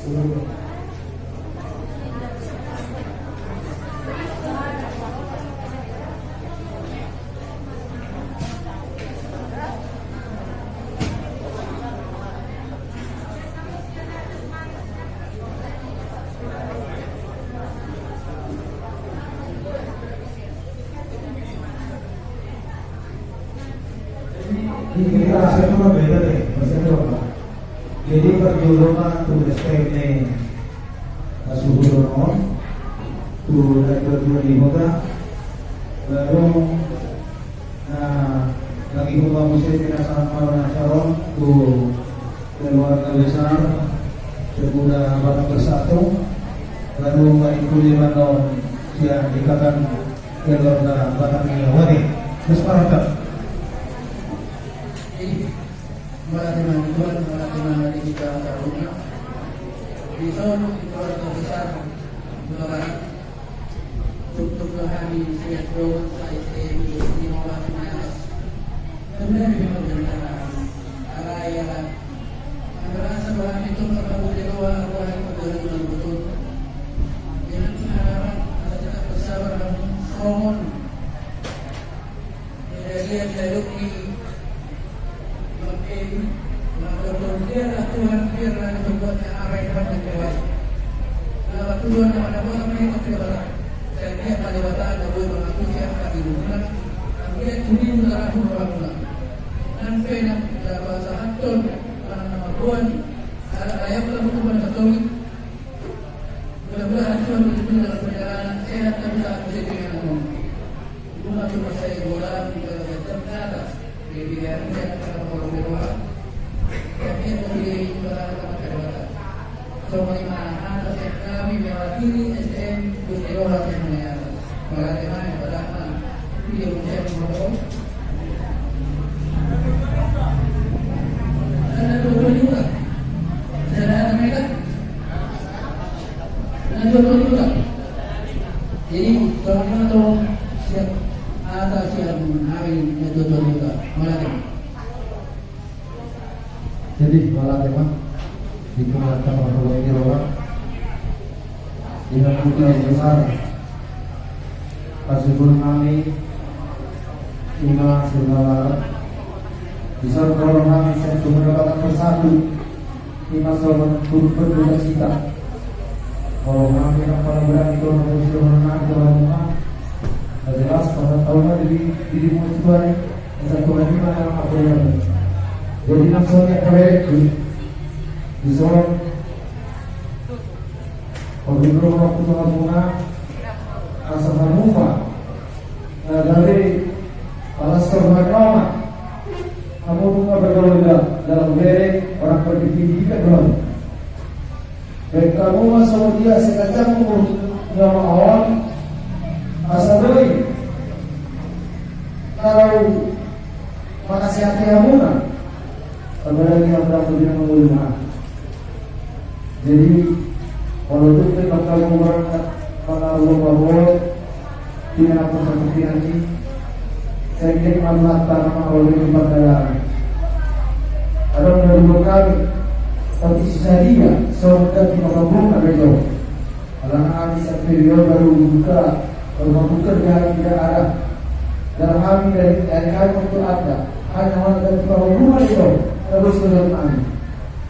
Ini kita rasa itu beda deh, maksudnya apa? Jadi perjalanan tuh SPM suhu on, tuh level 2 di kota, baru lagi rumah musik tidak sama Nasaron tuh keluarga besar, sebuah barang bersatu, lalu itu 5 tahun yang dikatakan keluarga Batang Wadi, kesepakatan. Melatih kita rumah di sana keluarga besar Barat untuk hari siap road ITM di Mawar Mas kemudian dengan arayan merasa bahwa itu perlu di luar ruang perjalanan betul dengan harapan ada tetap bersabar dan mohon lihat dari biarlah Tuhan biarlah membuatnya apa yang dapat terbaik. Kalau Tuhan ada orang yang terbaik, saya lihat pada mata ada beberapa aku siapa di rumah. Dia curi mengarah orang. Dan pena dalam bahasa Anton nama Tuhan ada ayat dalam Tuhan Katolik. Mudah-mudahan Tuhan betul dalam perjalanan sehat dan bisa aku dengan Allah. Rumah cuma saya bola di dalam ternyata di biar saya akan orang berdoa. Kami memilih berada pada semua mana kami mewakili SDM Bustiroha yang mulia. Bagaimana bagaimana dia menjadi modal. Ada dua juga. Ada mereka. Ada dua juga. Jadi kalau tahu siap ada siap hari itu juga malam. Jadi malah memang dikeluarkan oleh Irowa dengan putih yang besar Pasibun kami Ima segala bisa tolong kami satu mendapatkan bersatu Ima sobat turut berduka cita kalau kami yang paling berani kalau manusia menang dalam rumah jelas pada tahunnya di musuhan yang satu lagi mana apa yang jadi langsungnya kembali di Solo. Pemimpin waktu bunga asal rumah dari alas terhormat. Kamu bunga bergaul dalam merek orang berpendidikan belum. Baik kamu masuk dia sekacang nyawa awal asal doi. Kalau makasih hati kamu nak. Apalagi yang tidak mengulama. Jadi kalau itu kita kalau berangkat pada Allah bahwa tidak apa seperti ini. Saya ingin Allah tanah oleh tempat dalam. Ada menurut kami tapi sisa dia seorang tidak mampu ada jauh. Alang kami superior baru buka buka yang tidak ada. Dalam kami dari kami untuk ada hanya orang dari rumah itu. Terus dalam kami.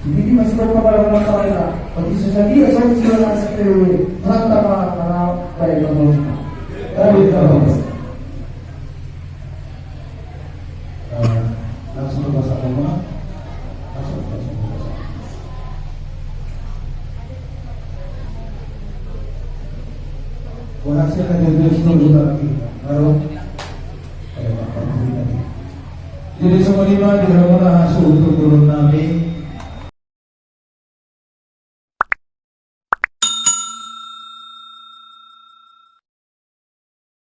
Jadi masih berapa orang kita. Bagi sesaji saya sudah masuk ke lantaran mana baik kalau tapi terus. Langsung bahasa rumah. Langsung. Hasil dari juga lagi. Baru. Jadi semua lima di rumah hasil untuk turun nabi.